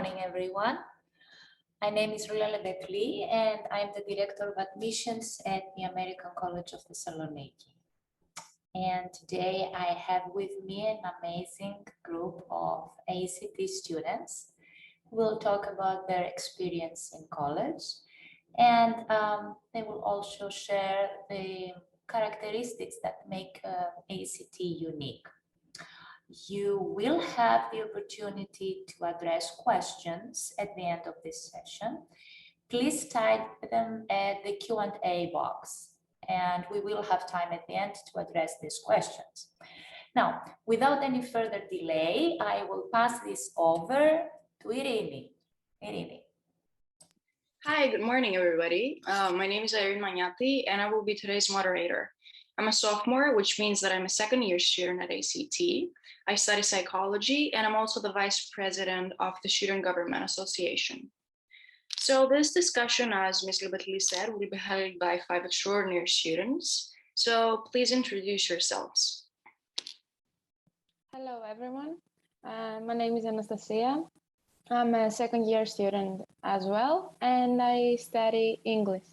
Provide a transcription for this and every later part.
morning, everyone. My name is Rula Lebetli, and I'm the Director of Admissions at the American College of Thessaloniki. And today I have with me an amazing group of ACT students who will talk about their experience in college. And they will also share the characteristics that make ACT unique. You will have the opportunity to address questions at the end of this session. Please type them at the Q&A box, and we will have time at the end to address these questions. Now, without any further delay, I will pass this over to Irini. Irini. Hi, good morning, everybody. My name is Irene Magnati, and I will be today's moderator. I'm a sophomore, which means that I'm a second-year student at ACT. I study psychology, and I'm also the vice president of the Student Government Association. So this discussion, as Ms. Lebetli said, will be held by 5 extraordinary students. So please introduce yourselves. Hello, everyone. My name is Anastasia. I'm a second-year student as well, and I study English.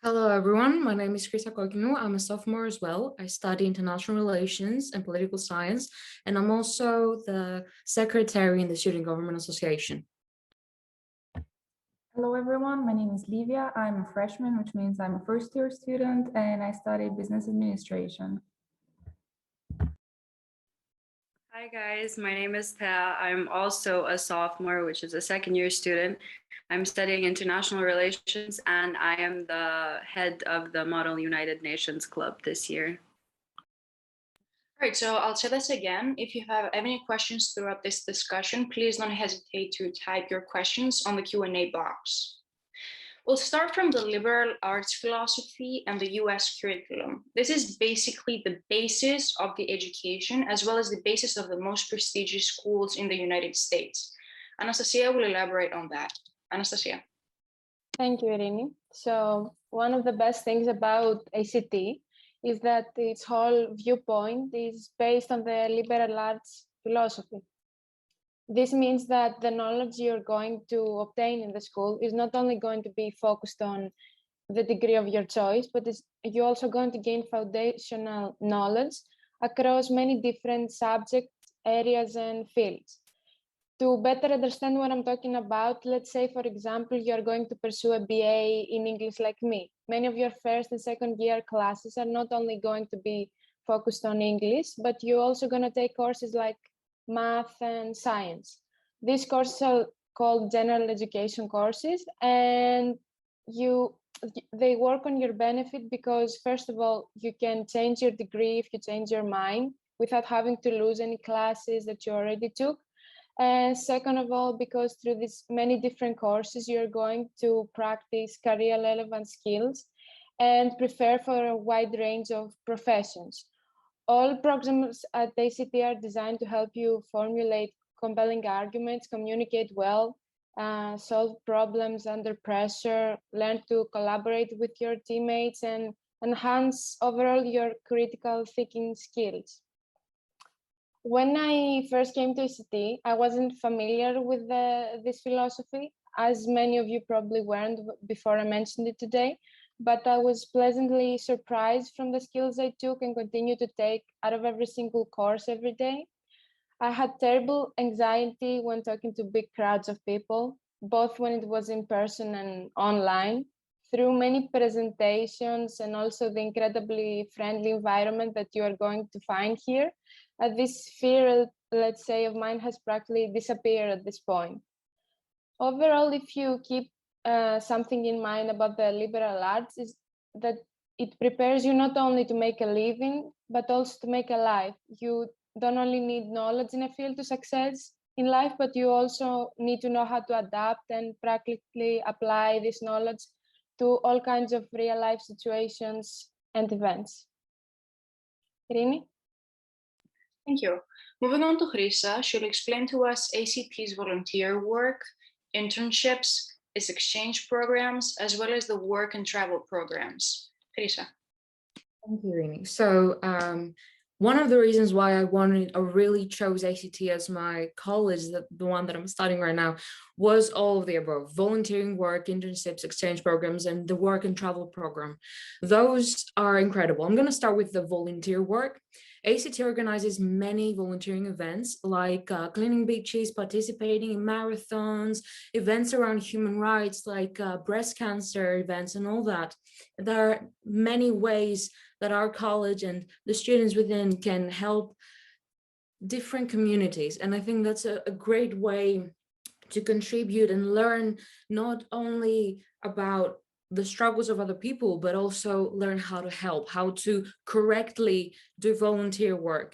Hello, everyone. My name is Krisa Kokinu. I'm a sophomore as well. I study international relations and political science, and I'm also the secretary in the Student Government Association. Hello, everyone. My name is Livia. I'm a freshman, which means I'm a first-year student, and I study business administration. Hi, guys. My name is Thea. I'm also a sophomore, which is a second-year student. I'm studying international relations, and I am the head of the Model United Nations Club this year. All right, so I'll say this again. If you have any questions throughout this discussion, please don't hesitate to type your questions on the Q&A box. We'll start from the liberal arts philosophy and the US curriculum. This is basically the basis of the education, as well as the basis of the most prestigious schools in the United States. Anastasia will elaborate on that. Anastasia. Thank you, Irini. So one of the best things about ACT is that its whole viewpoint is based on the liberal arts philosophy. This means that the knowledge you're going to obtain in the school is not only going to be focused on the degree of your choice, but you're also going to gain foundational knowledge across many different subject areas and fields. To better understand what I'm talking about, let's say, for example, you're going to pursue a BA in English like me. Many of your first and second year classes are not only going to be focused on English, but you're also going to take courses like math and science. These courses are called general education courses, and they work on your benefit because, first of all, you can change your degree if you change your mind without having to lose any classes that you already took. And second of all, because through these many different courses, you're going to practice career relevant skills and prepare for a wide range of professions. All programs at ACT are designed to help you formulate compelling arguments, communicate well, solve problems under pressure, learn to collaborate with your teammates, and enhance overall your critical thinking skills. When I first came to ACT, I wasn't familiar with this philosophy, as many of you probably weren't before I mentioned it today, but I was pleasantly surprised from the skills I took and continue to take out of every single course every day. I had terrible anxiety when talking to big crowds of people, both when it was in person and online. Through many presentations and also the incredibly friendly environment that you are going to find here, this fear, let's say, of mine has practically disappeared at this point. Overall, if you keep something in mind about the liberal arts, is that it prepares you not only to make a living, but also to make a life. You don't only need knowledge in a field to success in life, but you also need to know how to adapt and practically apply this knowledge to all kinds of real life situations and events. Irini? Thank you. Moving on to Krisa, she'll explain to us ACT's volunteer work, internships, its exchange programs, as well as the work and travel programs. Krisa. Thank you, Irini. So one of the reasons why I really chose ACT as my college, the one that I'm studying right now, was all of the above: volunteering work, internships, exchange programs, and the work and travel program. Those are incredible. I'm going to start with the volunteer work. ACT organizes many volunteering events like cleaning beaches, participating in marathons, events around human rights like breast cancer events and all that. There are many ways that our college and the students within can help different communities. And I think that's a great way to contribute and learn not only about the struggles of other people, but also learn how to help, how to correctly do volunteer work.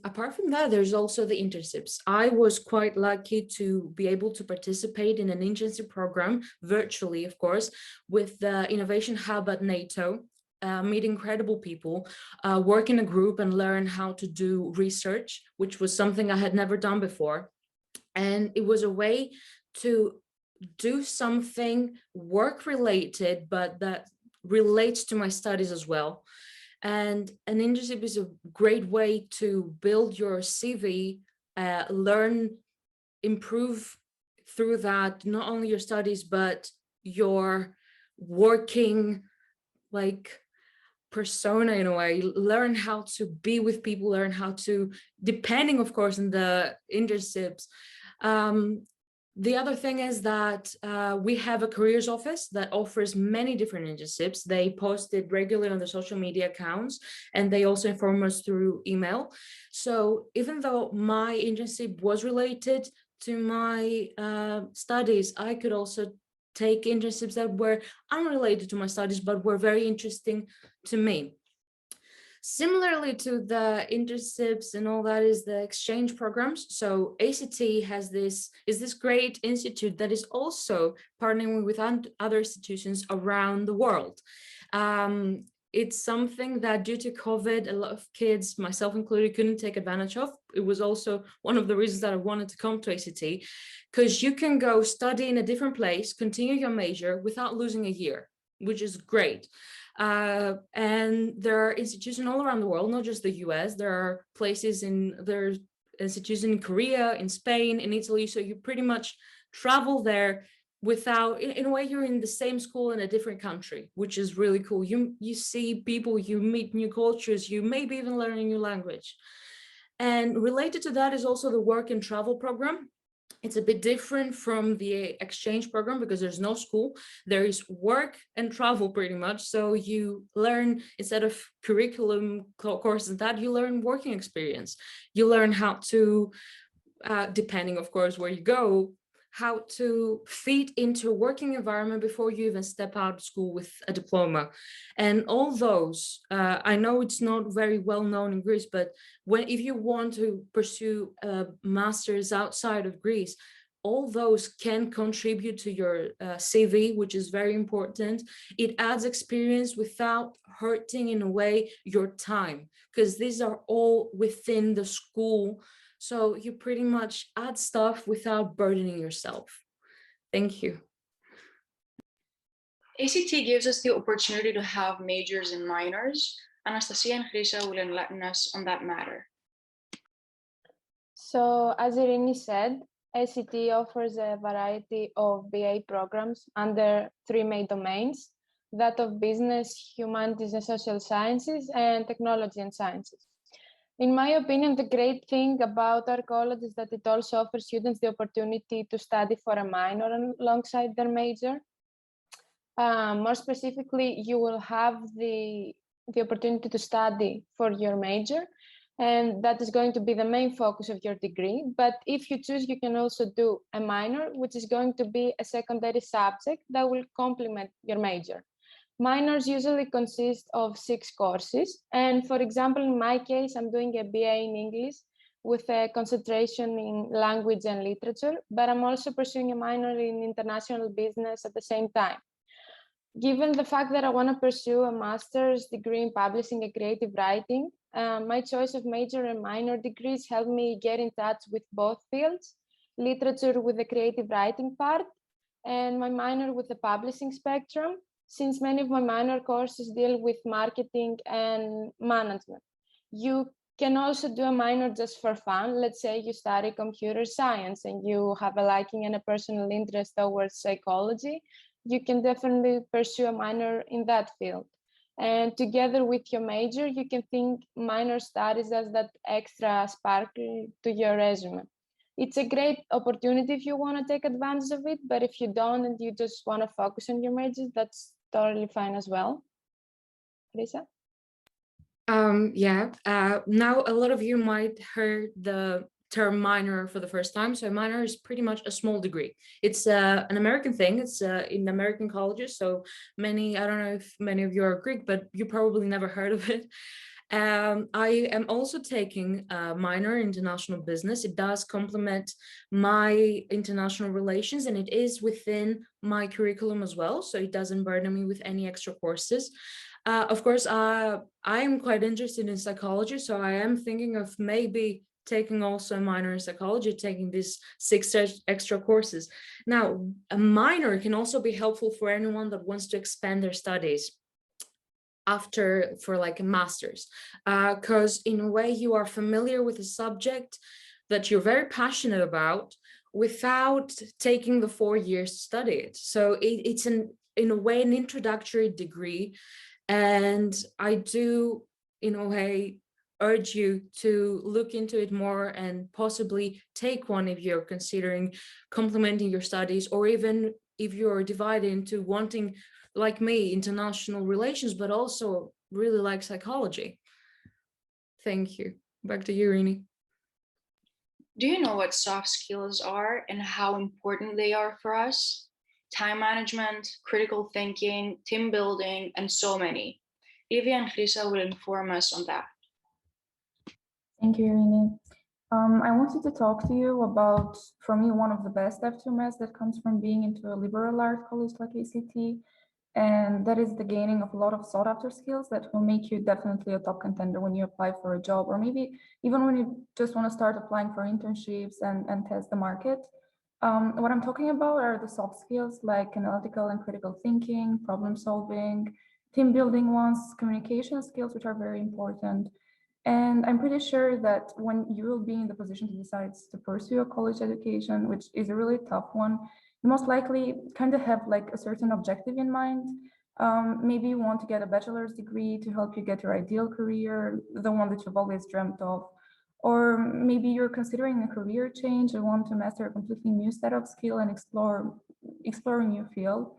Apart from that, there's also the internships. I was quite lucky to be able to participate in an internship program, virtually, of course, with the Innovation Hub at NATO. Meet incredible people, work in a group and learn how to do research, which was something I had never done before. And it was a way to do something work related, but that relates to my studies as well. And an internship is a great way to build your CV, learn, improve through that, not only your studies, but your working like persona in a way, learn how to be with people, learn how to, depending of course on the internships. The other thing is that we have a careers office that offers many different internships. They post it regularly on their social media accounts, and they also inform us through email. So even though my internship was related to my studies, I could also take internships that were unrelated to my studies, but were very interesting to me. Similarly to the internships and all that is the exchange programs. So ACT is this great institute that is also partnering with other institutions around the world. It's something that due to COVID, a lot of kids, myself included, couldn't take advantage of. It was also one of the reasons that I wanted to come to ACT, because you can go study in a different place, continue your major without losing a year, which is great. And there are institutions all around the world, not just the US. There are there's institutions in Korea, in Spain, in Italy. So you pretty much travel there without, in a way, you're in the same school in a different country, which is really cool. You see people, you meet new cultures, you maybe even learn a new language. And related to that is also the work and travel program. It's a bit different from the exchange program because there's no school. There is work and travel pretty much. So you learn, instead of curriculum courses, that you learn working experience. You learn how to, depending of course where you go, how to fit into a working environment before you even step out of school with a diploma. And all those, I know it's not very well known in Greece, but if you want to pursue a master's outside of Greece, all those can contribute to your CV, which is very important. It adds experience without hurting, in a way, your time, because these are all within the school. So you pretty much add stuff without burdening yourself. Thank you. ACT gives us the opportunity to have majors and minors. Anastasia and Chrisa will enlighten us on that matter. So as Irini said, ACT offers a variety of BA programs under 3 main domains: that of business, humanities and social sciences, and technology and sciences. In my opinion, the great thing about our college is that it also offers students the opportunity to study for a minor alongside their major. More specifically, you will have the opportunity to study for your major, and that is going to be the main focus of your degree. But if you choose, you can also do a minor, which is going to be a secondary subject that will complement your major. Minors usually consist of 6 courses. And for example, in my case, I'm doing a BA in English with a concentration in language and literature, but I'm also pursuing a minor in international business at the same time. Given the fact that I want to pursue a master's degree in publishing and creative writing, my choice of major and minor degrees helped me get in touch with both fields: literature with the creative writing part, and my minor with the publishing spectrum, since many of my minor courses deal with marketing and management. You can also do a minor just for fun. Let's say you study computer science and you have a liking and a personal interest towards psychology. You can definitely pursue a minor in that field. And together with your major, you can think minor studies as that extra sparkle to your resume. It's a great opportunity if you want to take advantage of it, but if you don't and you just want to focus on your majors, that's totally fine as well. Lisa? Now a lot of you might heard the term minor for the first time. So minor is pretty much a small degree. It's an American thing. It's in American colleges. So many, I don't know if many of you are Greek, but you probably never heard of it. I am also taking a minor in international business. It does complement my international relations and it is within my curriculum as well. So it doesn't burden me with any extra courses. Of course, I am quite interested in psychology, so I am thinking of maybe taking also a minor in psychology, taking these 6 extra courses. Now, a minor can also be helpful for anyone that wants to expand their studies for like a master's, because in a way you are familiar with a subject that you're very passionate about without taking the 4 years to study it. So it's in a way an introductory degree. And I do, in a way, urge you to look into it more and possibly take one if you're considering complementing your studies, or even if you're divided into wanting, like me, international relations, but also really like psychology. Thank you. Back to you, Rini. Do you know what soft skills are and how important they are for us? Time management, critical thinking, team building, and so many. Livia and Chrisa will inform us on that. Thank you, Irene. I wanted to talk to you about, for me, one of the best F2Ms that comes from being into a liberal arts college like ACT, and that is the gaining of a lot of sought after skills that will make you definitely a top contender when you apply for a job, or maybe even when you just want to start applying for internships and test the market. What I'm talking about are the soft skills like analytical and critical thinking, problem solving, team building ones, communication skills, which are very important. And I'm pretty sure that when you will be in the position to decide to pursue a college education, which is a really tough one, you most likely kind of have like a certain objective in mind. Maybe you want to get a bachelor's degree to help you get your ideal career, the one that you've always dreamt of. Or maybe you're considering a career change and want to master a completely new set of skill and explore a new field.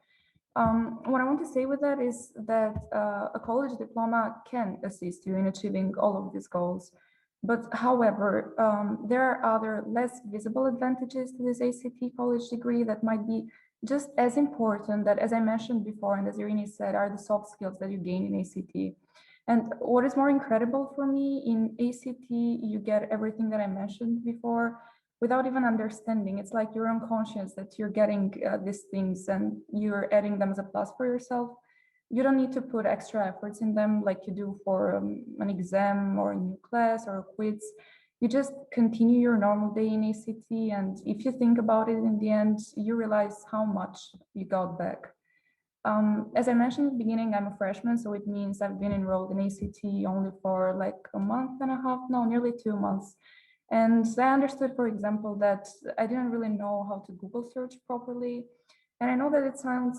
What I want to say with that is that a college diploma can assist you in achieving all of these goals. But however, there are other less visible advantages to this ACT college degree that might be just as important, that, as I mentioned before, and as Irene said, are the soft skills that you gain in ACT. And what is more incredible for me, in ACT, you get everything that I mentioned before without even understanding. It's like you're unconscious that you're getting these things and you're adding them as a plus for yourself. You don't need to put extra efforts in them like you do for an exam or a new class or a quiz. You just continue your normal day in ACT, and if you think about it, in the end, you realize how much you got back. As I mentioned at the beginning, I'm a freshman, so it means I've been enrolled in ACT only for like a month and a half, no, nearly 2 months. And I understood, for example, that I didn't really know how to Google search properly. And I know that it sounds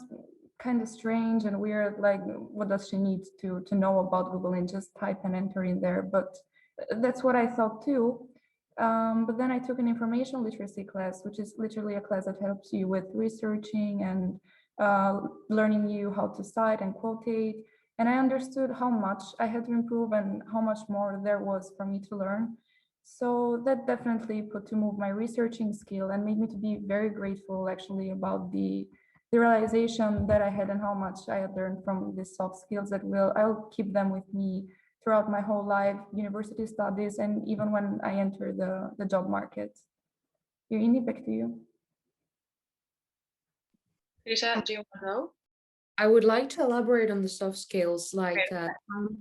kind of strange and weird, like what does she need to know about Google, and just type and enter in there. But that's what I thought too. But then I took an information literacy class, which is literally a class that helps you with researching and learning you how to cite and quotate. And I understood how much I had to improve and how much more there was for me to learn. So that definitely put to move my researching skill and made me to be very grateful actually about the realization that I had and how much I had learned from these soft skills that I'll keep them with me throughout my whole life, university studies, and even when I enter the job market. Irini, back to you. Chrisa, do you want to go? I would like to elaborate on the soft skills like time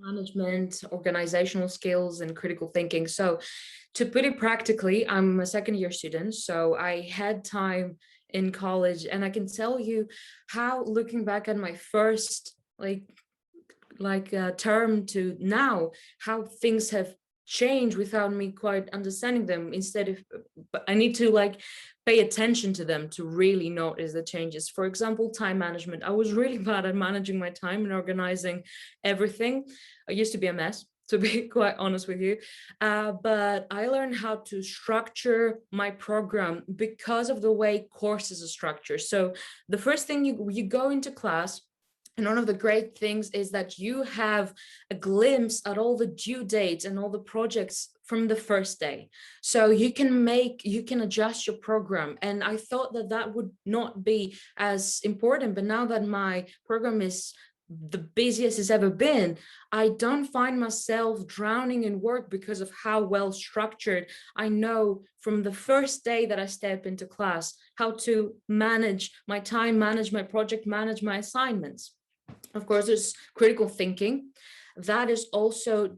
management, organizational skills, and critical thinking. So to put it practically, I'm a second-year student, so I had time in college, and I can tell you how, looking back at my first term to now, how things have change without me quite understanding them. Instead of, but I need to like pay attention to them to really notice the changes. For example, time management. I was really bad at managing my time and organizing everything. I used to be a mess, to be quite honest with you. But I learned how to structure my program because of the way courses are structured. So the first thing you go into class, and one of the great things is that you have a glimpse at all the due dates and all the projects from the first day. So you can adjust your program. And I thought that that would not be as important, but now that my program is the busiest it's ever been, I don't find myself drowning in work because of how well structured I know from the first day that I step into class how to manage my time, manage my project, manage my assignments. Of course, there's critical thinking. That is also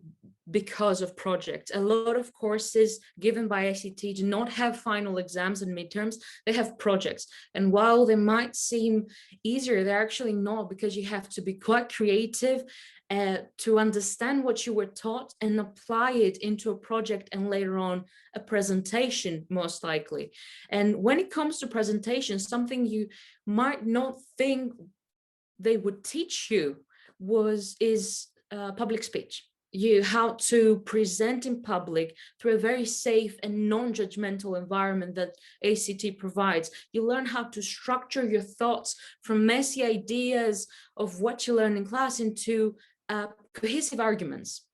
because of projects. A lot of courses given by ICT do not have final exams and midterms, they have projects. And while they might seem easier, they're actually not, because you have to be quite creative to understand what you were taught and apply it into a project and later on a presentation, most likely. And when it comes to presentations, something you might not think they would teach you is public speech. How to present in public through a very safe and non-judgmental environment that ACT provides. You learn how to structure your thoughts from messy ideas of what you learn in class into cohesive arguments.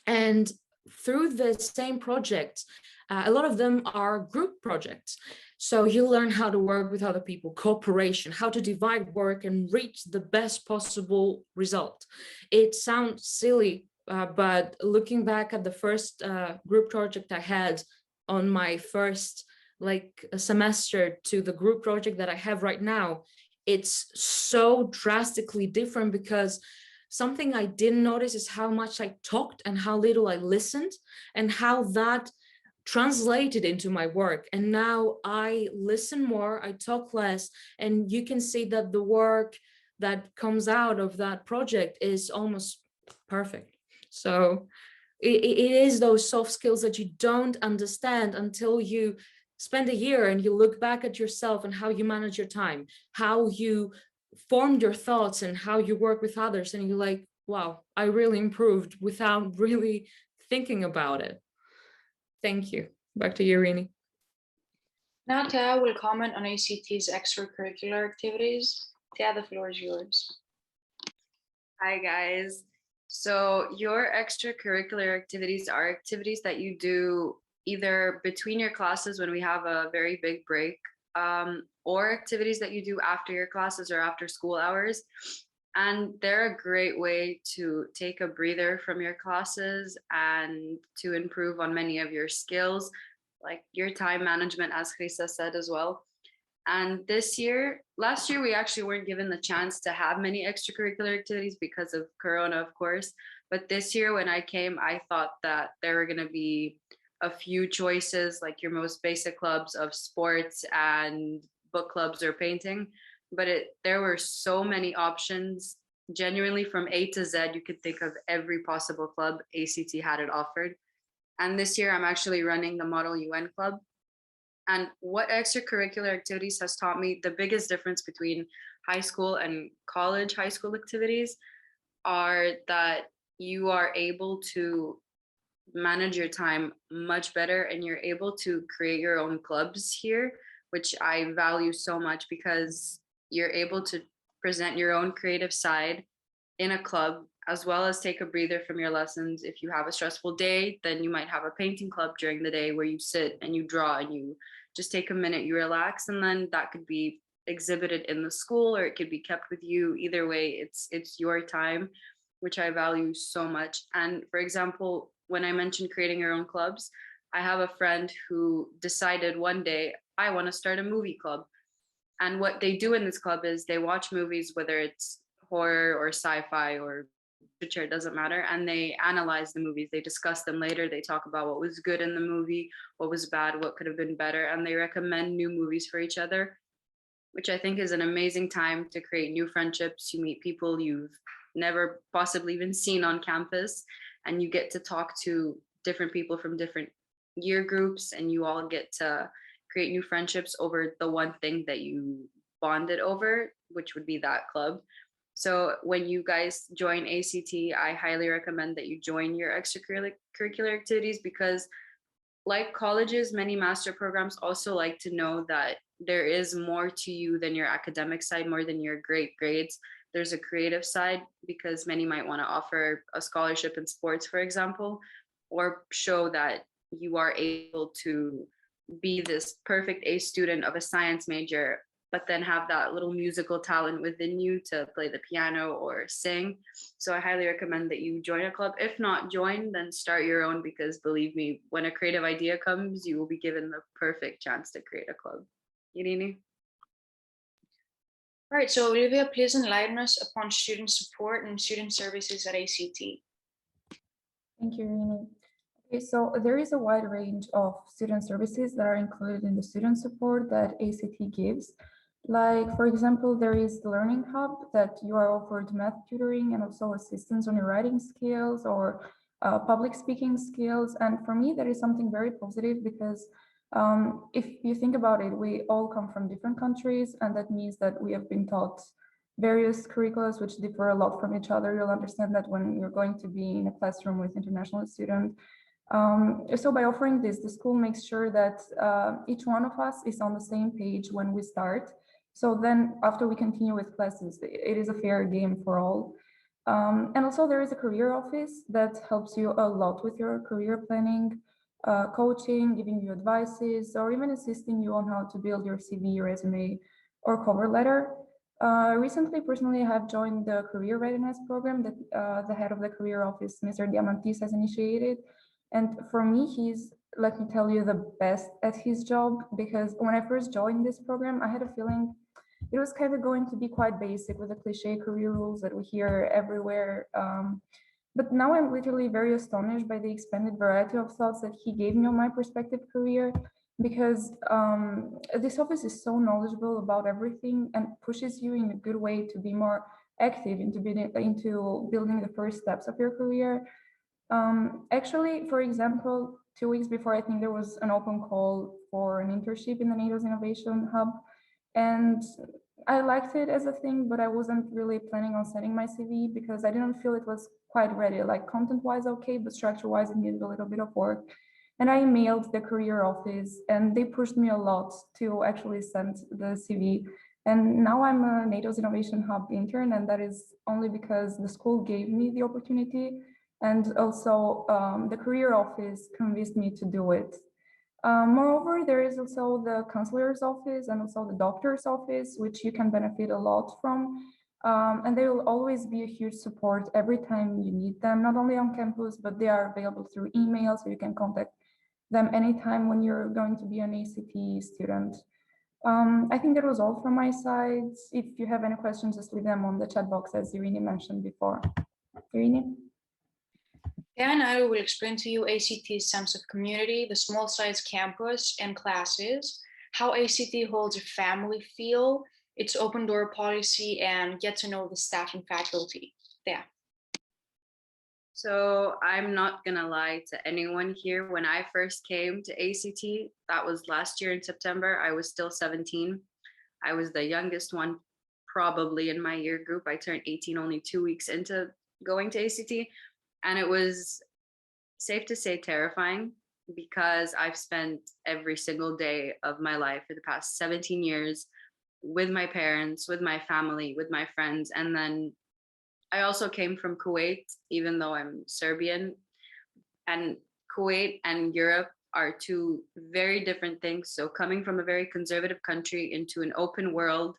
And through the same projects, a lot of them are group projects. So you learn how to work with other people, cooperation, how to divide work and reach the best possible result. It sounds silly, but looking back at the first group project I had on my first semester to the group project that I have right now, it's so drastically different, because something I didn't notice is how much I talked and how little I listened, and how that translated into my work. And now I listen more, I talk less, and you can see that the work that comes out of that project is almost perfect. So it is those soft skills that you don't understand until you spend a year and you look back at yourself and how you manage your time, how you formed your thoughts and how you work with others, and you're like, wow, I really improved without really thinking about it. Thank you. Back to you, Rini. Now Thea will comment on ACT's extracurricular activities. Thea, the floor is yours. Hi guys. So your extracurricular activities are activities that you do either between your classes when we have a very big break, or activities that you do after your classes or after school hours. And they're a great way to take a breather from your classes and to improve on many of your skills, like your time management, as Chrisa said as well. And last year, we actually weren't given the chance to have many extracurricular activities because of Corona, of course. But this year when I came, I thought that there were going to be a few choices, like your most basic clubs of sports and book clubs or painting. But there were so many options, genuinely from A to Z. You could think of every possible club ACT had it offered. And this year I'm actually running the Model UN Club. And what extracurricular activities has taught me, the biggest difference between high school and college high school activities are that you are able to manage your time much better, and you're able to create your own clubs here, which I value so much, because you're able to present your own creative side in a club, as well as take a breather from your lessons. If you have a stressful day, then you might have a painting club during the day where you sit and you draw and you just take a minute, you relax, and then that could be exhibited in the school or it could be kept with you. Either way, it's your time, which I value so much. And for example, when I mentioned creating your own clubs, I have a friend who decided one day, I want to start a movie club. And what they do in this club is they watch movies, whether it's horror or sci-fi or literature, it doesn't matter, and they analyze the movies. They discuss them later. They talk about what was good in the movie, what was bad, what could have been better, and they recommend new movies for each other, which I think is an amazing time to create new friendships. You meet people you've never possibly even seen on campus, and you get to talk to different people from different year groups, and you all get to create new friendships over the one thing that you bonded over, which would be that club. So when you guys join ACT, I highly recommend that you join your extracurricular activities, because like colleges, many master programs also like to know that there is more to you than your academic side, more than your great grades. There's a creative side, because many might want to offer a scholarship in sports, for example, or show that you are able to be this perfect A student of a science major, but then have that little musical talent within you to play the piano or sing. So I highly recommend that you join a club. If not join, then start your own, because believe me, when a creative idea comes, you will be given the perfect chance to create a club. Irini? All right, so Olivia, please enlighten us upon student support and student services at ACT. Thank you, Rini. Okay, so there is a wide range of student services that are included in the student support that ACT gives. Like, for example, there is the Learning Hub that you are offered math tutoring and also assistance on your writing skills or public speaking skills. And for me, that is something very positive, because if you think about it, we all come from different countries, and that means that we have been taught various curricula which differ a lot from each other. You'll understand that when you're going to be in a classroom with international students. So by offering this, the school makes sure that each one of us is on the same page when we start. So then after we continue with classes, it is a fair game for all. And also there is a career office that helps you a lot with your career planning, coaching, giving you advices, or even assisting you on how to build your CV, resume, or cover letter. Recently, personally, I have joined the career readiness program that the head of the career office, Mr. Diamantis, has initiated. And for me, he's, let me tell you, the best at his job, because when I first joined this program, I had a feeling it was kind of going to be quite basic with the cliche career rules that we hear everywhere. But now I'm literally very astonished by the expanded variety of thoughts that he gave me on my prospective career, because this office is so knowledgeable about everything and pushes you in a good way to be more active into building the first steps of your career. Actually, for example, 2 weeks before, I think there was an open call for an internship in the NATO's Innovation Hub. And I liked it as a thing, but I wasn't really planning on sending my CV because I didn't feel it was quite ready. Like content-wise, okay, but structure-wise, it needed a little bit of work. And I emailed the career office, and they pushed me a lot to actually send the CV. And now I'm a NATO's Innovation Hub intern, and that is only because the school gave me the opportunity. And also the career office convinced me to do it. Moreover, there is also the counselor's office and also the doctor's office, which you can benefit a lot from. And they will always be a huge support every time you need them, not only on campus, but they are available through email, so you can contact them anytime when you're going to be an ACT student. I think that was all from my side. If you have any questions, just leave them on the chat box, as Irini mentioned before. Irini? And I will explain to you ACT's sense of community, the small size campus and classes, how ACT holds a family feel, its open door policy, and get to know the staff and faculty. Yeah. So I'm not gonna lie to anyone here. When I first came to ACT, that was last year in September, I was still 17. I was the youngest one probably in my year group. I turned 18 only 2 weeks into going to ACT. And it was safe to say terrifying, because I've spent every single day of my life for the past 17 years with my parents, with my family, with my friends. And then I also came from Kuwait, even though I'm Serbian. And Kuwait and Europe are two very different things. So coming from a very conservative country into an open world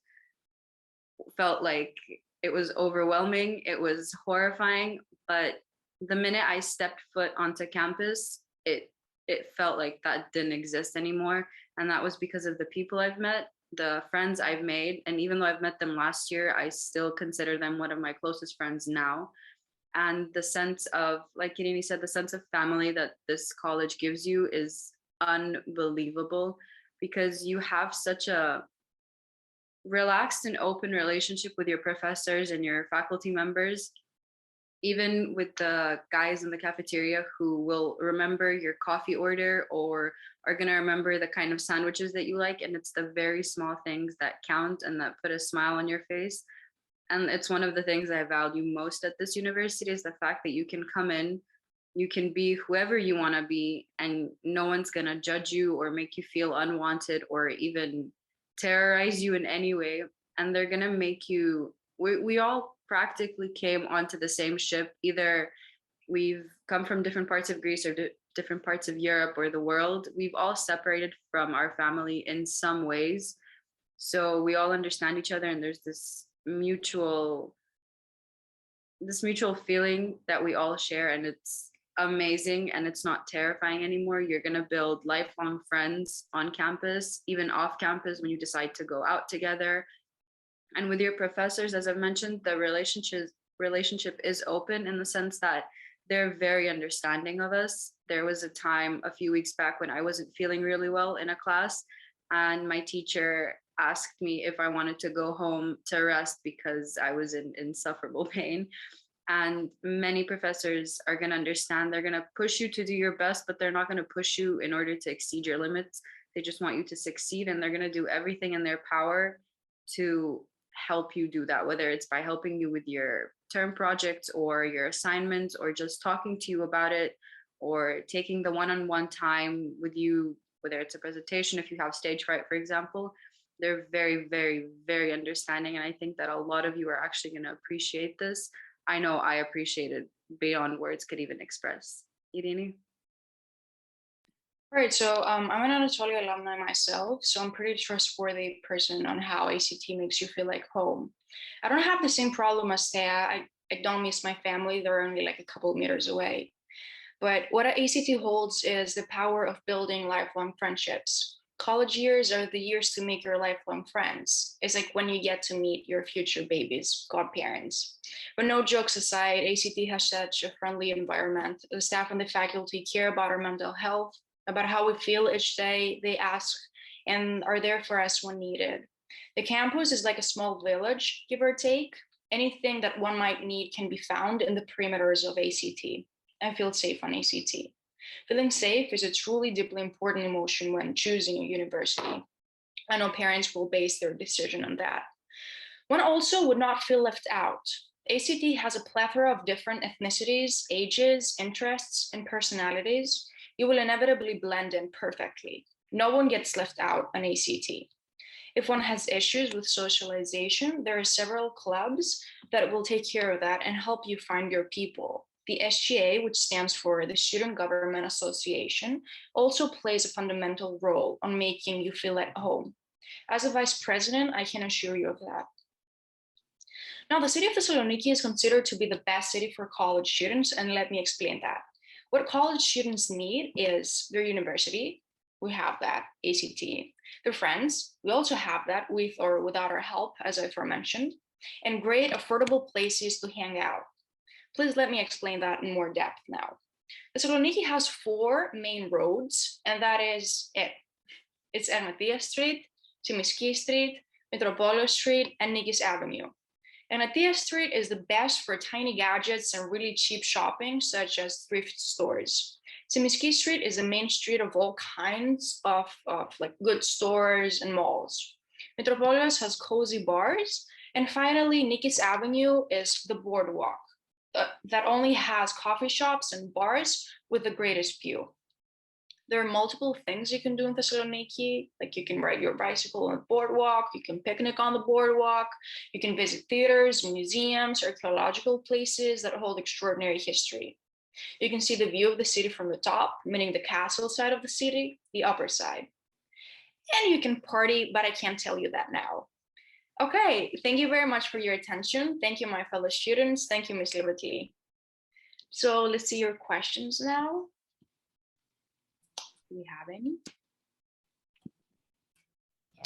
felt like it was overwhelming. It was horrifying. But the minute I stepped foot onto campus, it felt like that didn't exist anymore. And that was because of the people I've met, the friends I've made. And even though I've met them last year, I still consider them one of my closest friends now. And the sense of, like Irini said, the sense of family that this college gives you is unbelievable, because you have such a relaxed and open relationship with your professors and your faculty members. even with the guys in the cafeteria who will remember your coffee order or are going to remember the kind of sandwiches that you like. And it's the very small things that count and that put a smile on your face. And it's one of the things I value most at this university is the fact that you can come in, you can be whoever you want to be, and no one's going to judge you or make you feel unwanted or even terrorize you in any way. And they're going to make you, we all practically came onto the same ship. Either we've come from different parts of Greece or different parts of Europe or the world. We've all separated from our family in some ways. So we all understand each other, and there's this mutual feeling that we all share, and it's amazing, and it's not terrifying anymore. You're going to build lifelong friends on campus, even off campus when you decide to go out together. And with your professors, as I've mentioned, the relationship is open in the sense that they're very understanding of us. There was a time a few weeks back when I wasn't feeling really well in a class, and my teacher asked me if I wanted to go home to rest because I was in insufferable pain. And many professors are going to understand. They're going to push you to do your best, but they're not going to push you in order to exceed your limits. They just want you to succeed, and they're going to do everything in their power to help you do that, whether it's by helping you with your term projects or your assignments, or just talking to you about it, or taking the one-on-one time with you, whether it's a presentation, if you have stage fright, for example. They're very, very, very understanding. And I think that a lot of you are actually going to appreciate this. I know I appreciate it beyond words could even express. Irini? All right, so I'm an Anatolia alumni myself, so I'm pretty trustworthy person on how ACT makes you feel like home. I don't have the same problem as Thea. I don't miss my family. They're only like a couple of meters away. But what ACT holds is the power of building lifelong friendships. College years are the years to make your lifelong friends. It's like when you get to meet your future babies, godparents. But no jokes aside, ACT has such a friendly environment. The staff and the faculty care about our mental health, about how we feel each day. They ask and are there for us when needed. The campus is like a small village, give or take. Anything that one might need can be found in the perimeters of ACT. I feel safe on ACT. Feeling safe is a truly deeply important emotion when choosing a university. I know parents will base their decision on that. One also would not feel left out. ACT has a plethora of different ethnicities, ages, interests, and personalities. You will inevitably blend in perfectly. No one gets left out on ACT. If one has issues with socialization, there are several clubs that will take care of that and help you find your people. The SGA, which stands for the Student Government Association, also plays a fundamental role on making you feel at home. As a vice president, I can assure you of that. Now, the city of Thessaloniki is considered to be the best city for college students, and let me explain that. What college students need is their university. We have that, ACT. Their friends, we also have that with or without our help, as I've mentioned, and great affordable places to hang out. Please let me explain that in more depth now. Thessaloniki has 4 main roads, and that is it. It's Ermatia Street, Tsimiski Street, Metropolis Street, and Nikis Avenue. Ermatia Street is the best for tiny gadgets and really cheap shopping, such as thrift stores. Tsimiski Street is the main street of all kinds of like good stores and malls. Metropolis has cozy bars. And finally, Nikis Avenue is the boardwalk that only has coffee shops and bars with the greatest view. There are multiple things you can do in Thessaloniki, like you can ride your bicycle on the boardwalk, you can picnic on the boardwalk, you can visit theaters, museums, archaeological places that hold extraordinary history. You can see the view of the city from the top, meaning the castle side of the city, the upper side. And you can party, but I can't tell you that now. Okay, thank you very much for your attention. Thank you, my fellow students. Thank you, Ms. Liberty. So let's see your questions now. Do we have any?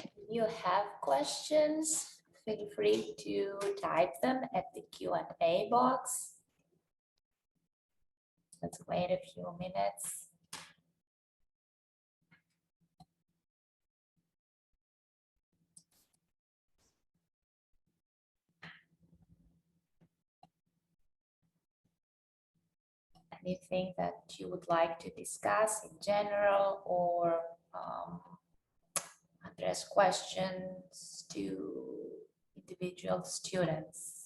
If you have questions, feel free to type them at the Q&A box. Let's wait a few minutes. anything that you would like to discuss in general, or address questions to individual students?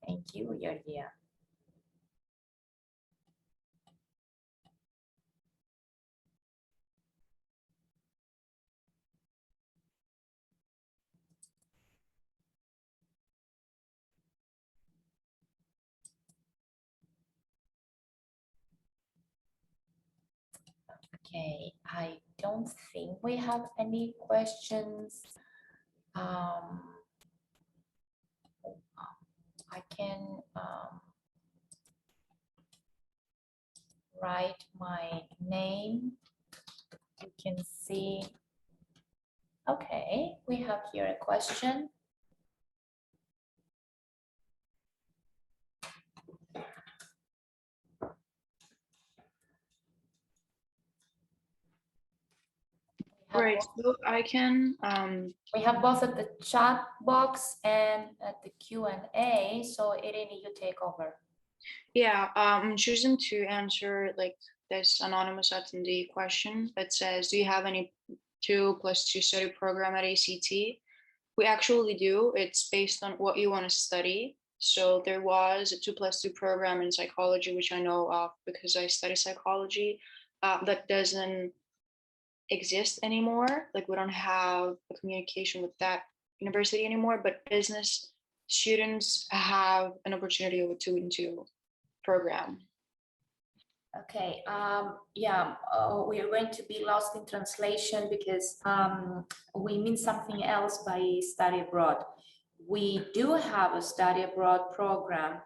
Thank you, you're here. Okay, I don't think we have any questions. I can write my name. You can see. Okay, we have here a question. Right, so I can We have both at the chat box and at the Q&A. So Irene, you take over. yeah, I'm choosing to answer like this anonymous attendee question that says, do you have any 2+2 study program at ACT? We actually do. It's based on what you want to study. So there was a 2+2 program in psychology, which I know of because I study psychology, that doesn't exist anymore. Like we don't have a communication with that university anymore, but business students have an opportunity of a 2-in-2 program. Okay, yeah, we are going to be lost in translation because we mean something else by study abroad. We do have a study abroad program.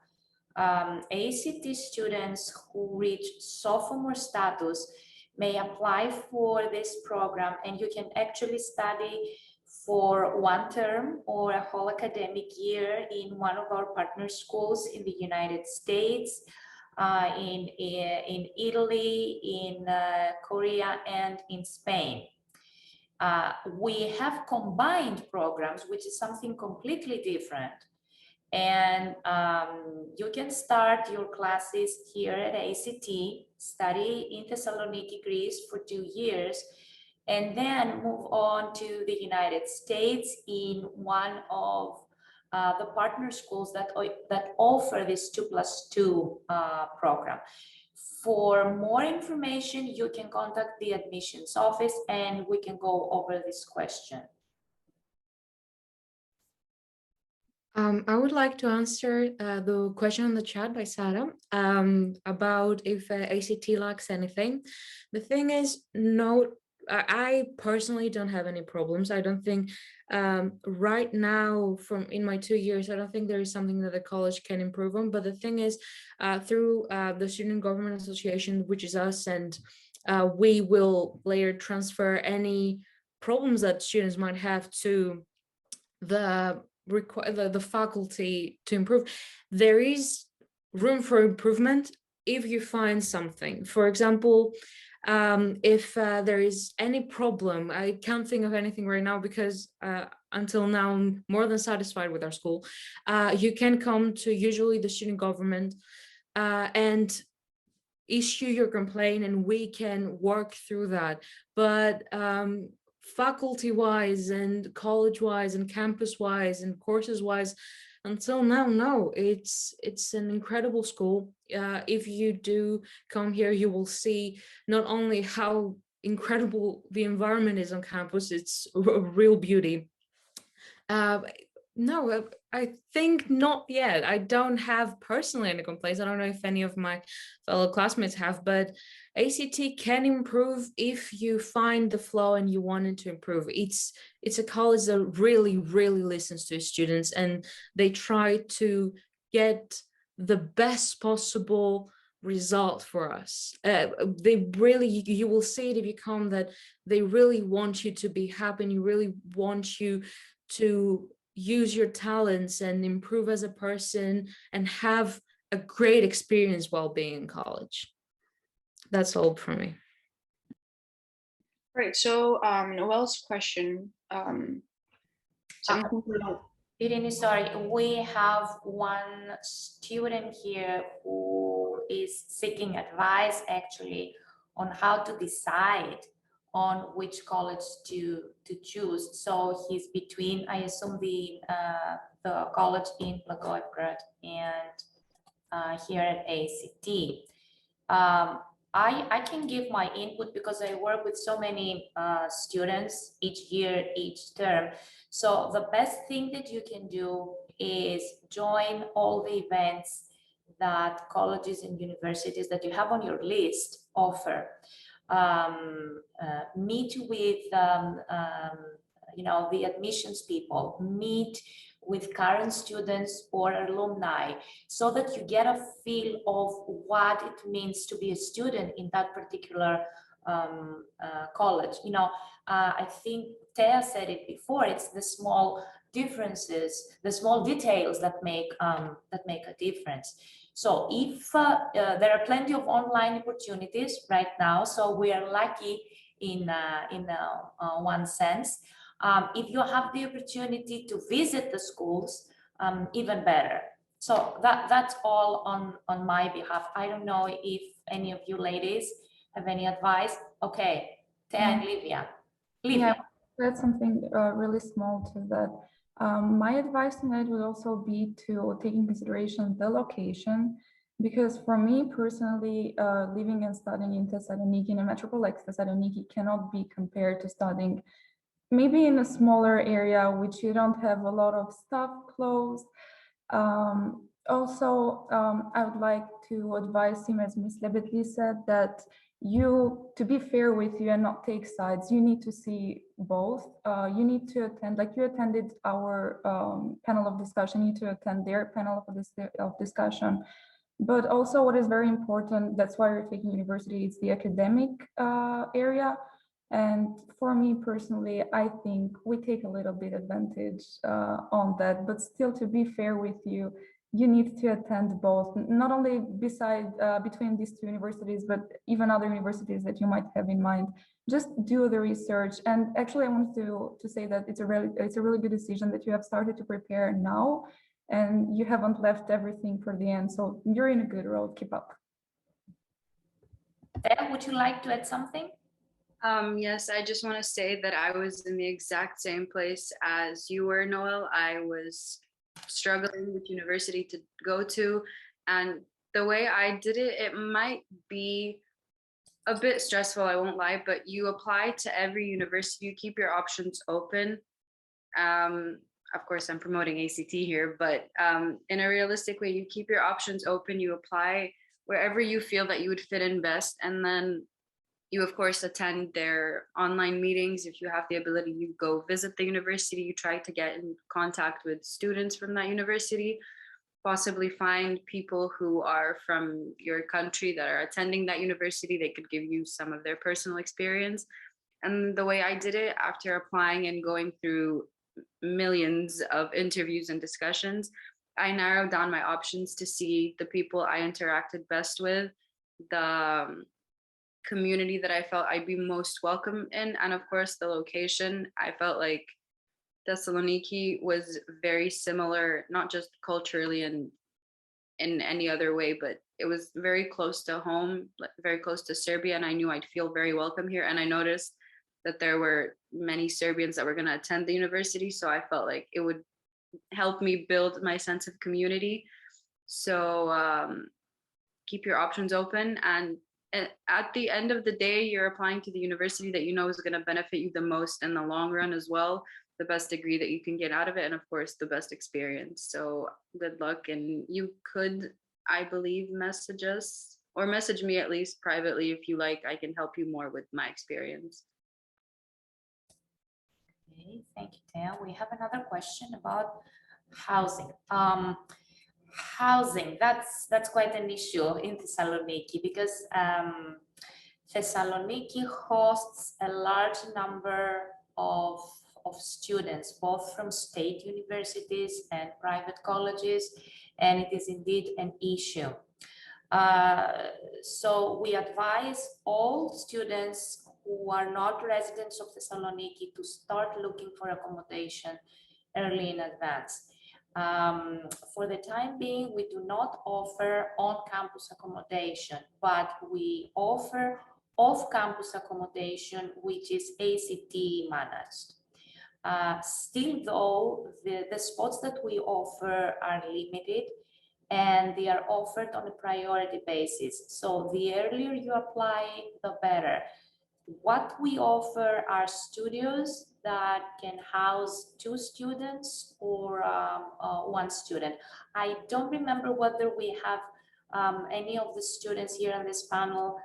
ACT students who reach sophomore status may apply for this program, and you can actually study for 1 term or a whole academic year in one of our partner schools in the United States, in Italy, in Korea, and in Spain. We have combined programs, which is something completely different. And you can start your classes here at ACT, study in Thessaloniki, Greece for 2 years, and then move on to the United States in one of the partner schools that offer this 2+2 program. For more information, you can contact the admissions office and we can go over this question. I would like to answer the question in the chat by Sarah about if ACT lacks anything. The thing is, no, I personally don't have any problems. I don't think right now, from in my 2 years, I don't think there is something that the college can improve on. But the thing is, through the Student Government Association, which is us, and we will later transfer any problems that students might have to the faculty to improve. There is room for improvement if you find something. For example, if there is any problem, I can't think of anything right now because until now I'm more than satisfied with our school. You can come to usually the student government and issue your complaint and we can work through that. But faculty-wise and college-wise and campus-wise and courses-wise, until now, no, it's an incredible school. If you do come here, you will see not only how incredible the environment is on campus, it's a real beauty. No, I think not yet. I don't have personally any complaints. I don't know if any of my fellow classmates have, but ACT can improve if you find the flaw and you wanted to improve. It's a college that really, really listens to students and they try to get the best possible result for us. They really, you will see it if you come, that they really want you to be happy and you really want you to use your talents and improve as a person and have a great experience while being in college. That's all for me. Right. So Noel's question. Irene, sorry, we have one student here who is seeking advice actually on how to decide on which college to choose. So he's between, I assume, the college in Blagoevgrad and here at ACT. I can give my input because I work with so many students each year, each term. So the best thing that you can do is join all the events that colleges and universities that you have on your list offer. Meet with the admissions people, meet with current students or alumni, so that you get a feel of what it means to be a student in that particular college. I think Thea said it before, it's the small differences, the small details that make a difference. So if there are plenty of online opportunities right now, so we are lucky in one sense. If you have the opportunity to visit the schools, even better. So that's all on my behalf. I don't know if any of you ladies have any advice. Okay, Thea and Livia. Yeah, that's something really small to that. My advice tonight would also be to take in consideration the location, because for me personally, living and studying in Thessaloniki, in a metropole like Thessaloniki, cannot be compared to studying maybe in a smaller area, which you don't have a lot of stuff close. Also, I would like to advise him, as Ms. Lebetli said, that to be fair with you and not take sides, you need to see both. You need to attend, like you attended our panel of discussion, you need to attend their panel of discussion. But also what is very important, that's why you're taking university, it's the academic area. And for me personally, I think we take a little bit advantage on that, but still, to be fair with you, you need to attend both, not only between these two universities, but even other universities that you might have in mind. Just do the research. And actually, I wanted to say that it's a really good decision that you have started to prepare now, and you haven't left everything for the end. So you're in a good road. Keep up. Thea, would you like to add something? Yes, I just want to say that I was in the exact same place as you were, Noel. I was struggling with university to go to, and the way I did it, it might be a bit stressful, I won't lie, but you apply to every university, you keep your options open. Of course, I'm promoting ACT here, but in a realistic way, you keep your options open, you apply wherever you feel that you would fit in best, and then you, of course, attend their online meetings. If you have the ability, you go visit the university, you try to get in contact with students from that university, possibly find people who are from your country that are attending that university. They could give you some of their personal experience. And the way I did it, after applying and going through millions of interviews and discussions, I narrowed down my options to see the people I interacted best with, the community that I felt I'd be most welcome in, and of course the location. I felt like Thessaloniki was very similar, not just culturally and in any other way, but it was very close to home, very close to Serbia, and I knew I'd feel very welcome here. And I noticed that there were many Serbians that were going to attend the university, so I felt like it would help me build my sense of community. So keep your options open, and at the end of the day, you're applying to the university that you know is going to benefit you the most in the long run as well, the best degree that you can get out of it, and of course the best experience. So good luck. And you could, I believe, message us, or message me at least privately if you like. I can help you more with my experience. Okay, thank you, Thea. We have another question about housing. Housing, that's quite an issue in Thessaloniki, because Thessaloniki hosts a large number of of students, both from state universities and private colleges, and it is indeed an issue. So we advise all students who are not residents of Thessaloniki to start looking for accommodation early in advance. For the time being, we do not offer on-campus accommodation, but we offer off-campus accommodation, which is ACT managed. Still though, the spots that we offer are limited and they are offered on a priority basis. So the earlier you apply, the better. What we offer are studios that can house 2 students or 1 student. I don't remember whether we have any of the students here on this panel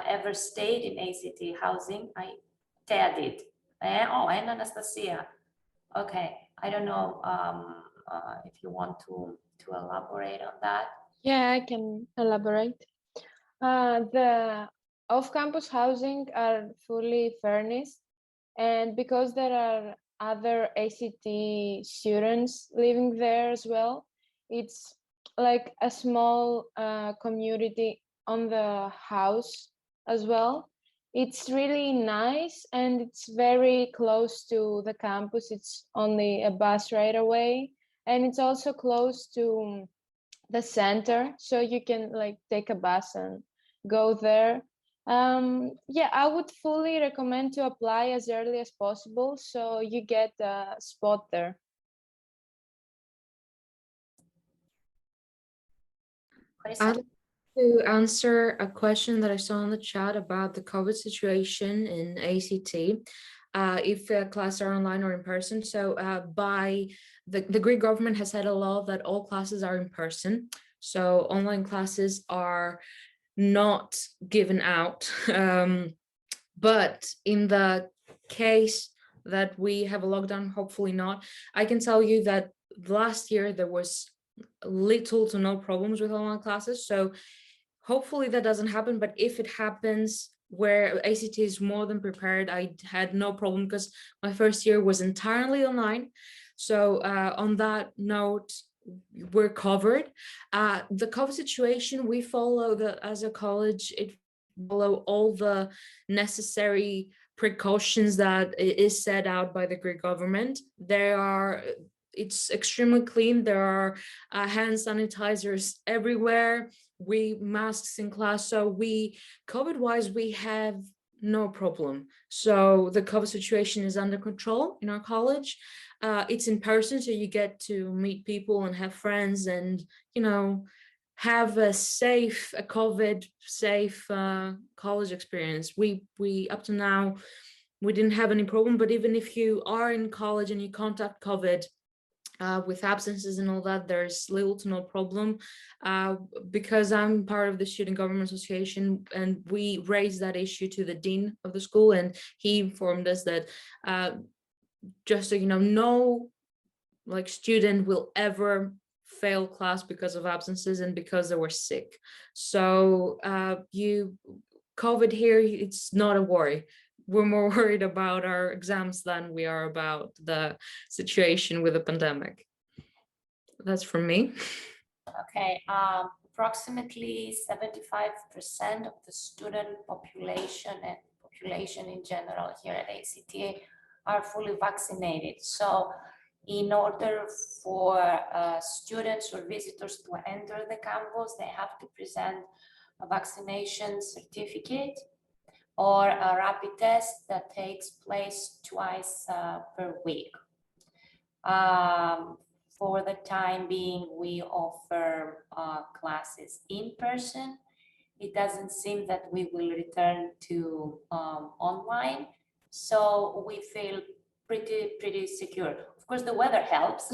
ever stayed in ACT housing. Thea did. Oh, and Anastasia. Okay, I don't know if you want to elaborate on that. Yeah, I can elaborate. The off-campus housing are fully furnished, and because there are other ACT students living there as well, it's like a small community on the house as well. It's really nice and it's very close to the campus. It's only a bus ride away, and it's also close to the center, so you can like take a bus and go there. Yeah, I would fully recommend to apply as early as possible so you get a spot there. I'd like to answer a question that I saw in the chat about the COVID situation in ACT, if classes are online or in person. So by the Greek government has had a law that all classes are in person. So online classes are not given out. But in the case that we have a lockdown, hopefully not, I can tell you that last year there was little to no problems with online classes. So hopefully that doesn't happen. But if it happens, where ACT is more than prepared, I had no problem because my first year was entirely online. So on that note, we're covered. The COVID situation, we follow as a college, it follow all the necessary precautions that is set out by the Greek government. It's extremely clean. There are hand sanitizers everywhere. We masks in class. So COVID wise, we have no problem. So the COVID situation is under control in our college. It's in person, so you get to meet people and have friends and, have a COVID safe college experience. We up to now, we didn't have any problem, but even if you are in college and you contact COVID, with absences and all that, there's little to no problem, because I'm part of the Student Government Association and we raised that issue to the dean of the school, and he informed us that just so you know, no student will ever fail class because of absences and because they were sick. So COVID here, it's not a worry. We're more worried about our exams than we are about the situation with the pandemic. That's from me. Okay, approximately 75% of the student population and population in general here at ACT are fully vaccinated. So in order for students or visitors to enter the campus, they have to present a vaccination certificate or a rapid test that takes place twice per week. For the time being, we offer classes in person. It doesn't seem that we will return to online, so we feel pretty secure. Of course, the weather helps.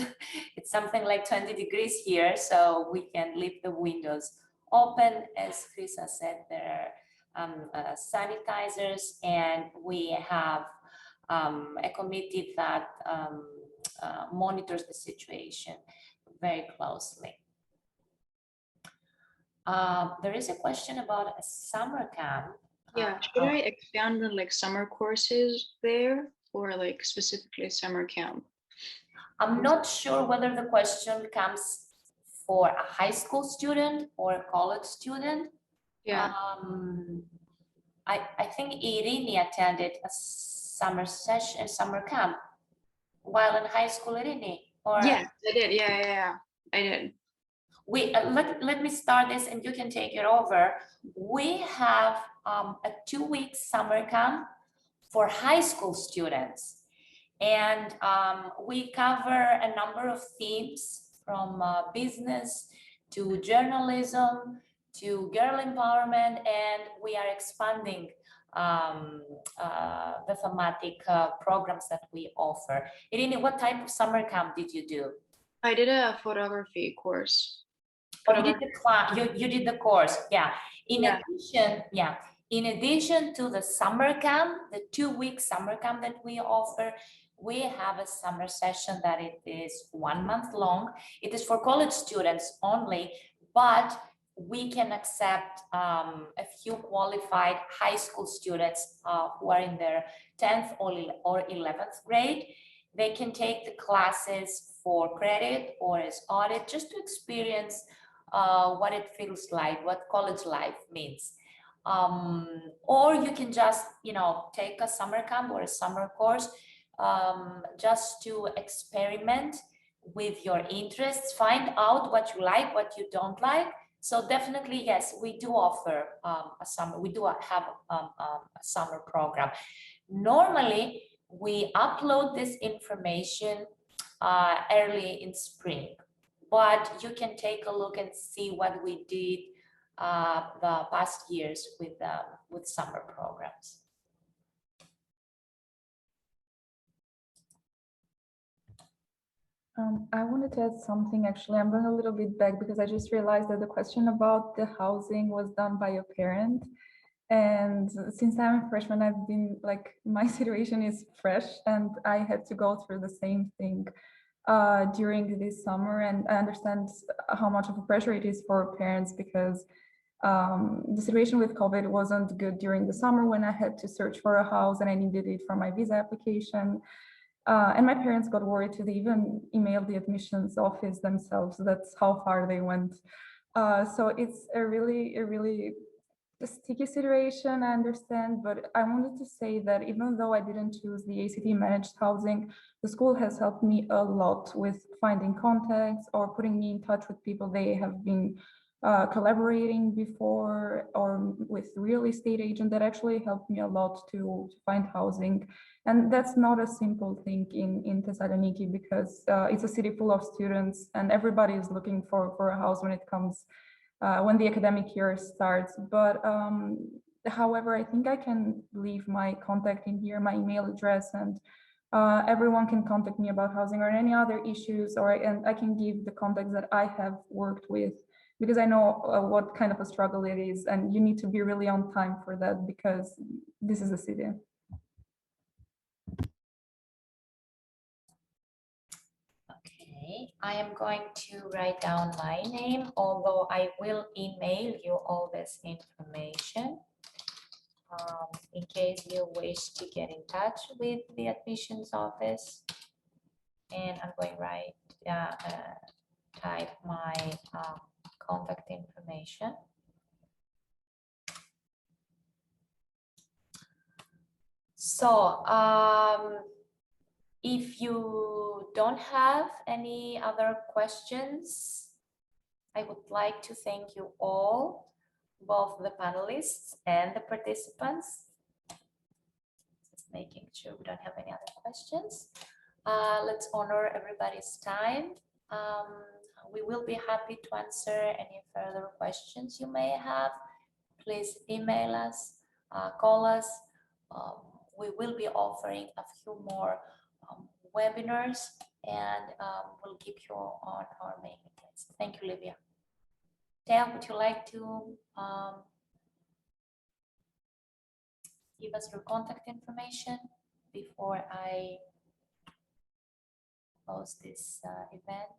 It's something like 20 degrees here, so we can leave the windows open. As Chrisa said, there are sanitizers, and we have a committee that monitors the situation very closely. There is a question about a summer camp. Yeah, should I expand on summer courses there? or like specifically summer camp? I'm not sure whether the question comes for a high school student or a college student. Yeah. I think Irini attended a summer session, summer camp while in high school, Irini. Or Yes, I did. Yeah. I did. let me start this and you can take it over. We have a 2-week summer camp for high school students. And we cover a number of themes from business to journalism to girl empowerment, and we are expanding the thematic programs that we offer. Irini, what type of summer camp did you do? I did a photography course. Oh, you did the class, you did the course, yeah. Yeah. In addition to the summer camp, the 2-week summer camp that we offer, we have a summer session that it is 1 month long. It is for college students only, but we can accept a few qualified high school students who are in their 10th or 11th grade. They can take the classes for credit or as audit, just to experience what it feels like, what college life means. Or you can just, take a summer camp or a summer course just to experiment with your interests, find out what you like, what you don't like. So definitely, yes, we do offer a summer, we do have a summer program. Normally, we upload this information early in spring, but you can take a look and see what we did the past years with summer programs. I wanted to add something. Actually, I'm going a little bit back because I just realized that the question about the housing was done by a parent. And since I'm a freshman, I've been like, my situation is fresh and I had to go through the same thing during this summer. And I understand how much of a pressure it is for parents because the situation with COVID wasn't good during the summer when I had to search for a house and I needed it for my visa application. And my parents got worried too. They even emailed the admissions office themselves. That's how far they went. So it's a really sticky situation, I understand, but I wanted to say that even though I didn't choose the ACT managed housing, the school has helped me a lot with finding contacts or putting me in touch with people they have been collaborating before, or with real estate agent that actually helped me a lot to find housing. And that's not a simple thing in Thessaloniki because it's a city full of students and everybody is looking for a house when it comes when the academic year starts. But however, I think I can leave my contact in here, my email address, and everyone can contact me about housing or any other issues, and I can give the contacts that I have worked with because I know what kind of a struggle it is, and you need to be really on time for that because this is a city. Okay, I am going to write down my name, although I will email you all this information in case you wish to get in touch with the admissions office. And I'm going to type my contact information. So if you don't have any other questions, I would like to thank you all, both the panelists and the participants. Just making sure we don't have any other questions. Let's honor everybody's time. We will be happy to answer any further questions you may have. Please email us, call us. We will be offering a few more webinars and we'll keep you on our mailing list. Thank you, Livia. Tel, would you like to give us your contact information before I close this event?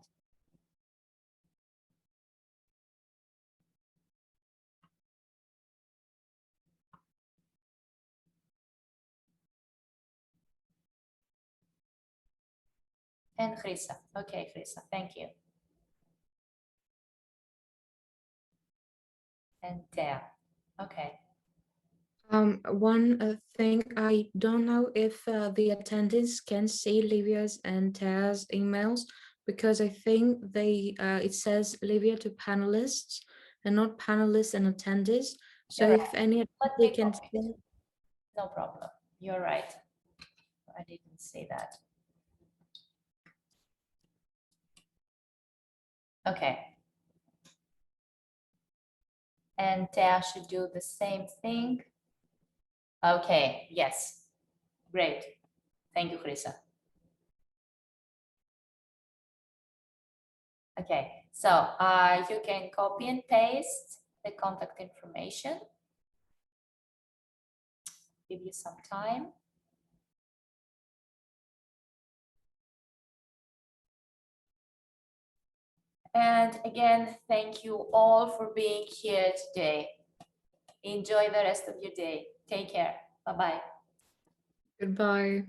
And Chrisa. Okay, Chrisa, thank you. And Thea. Okay. One thing, I don't know if the attendees can see Livia's and Taya's emails, because I think it says Livia to panelists and not panelists and attendees. So You're if any Let me attendee can copy. see. No problem. You're right. I didn't see that. Okay. And Thea should do the same thing. Okay, yes. Great. Thank you, Chrisa. Okay, so you can copy and paste the contact information. Give you some time. And again, thank you all for being here today. Enjoy the rest of your day. Take care. Bye-bye. Goodbye.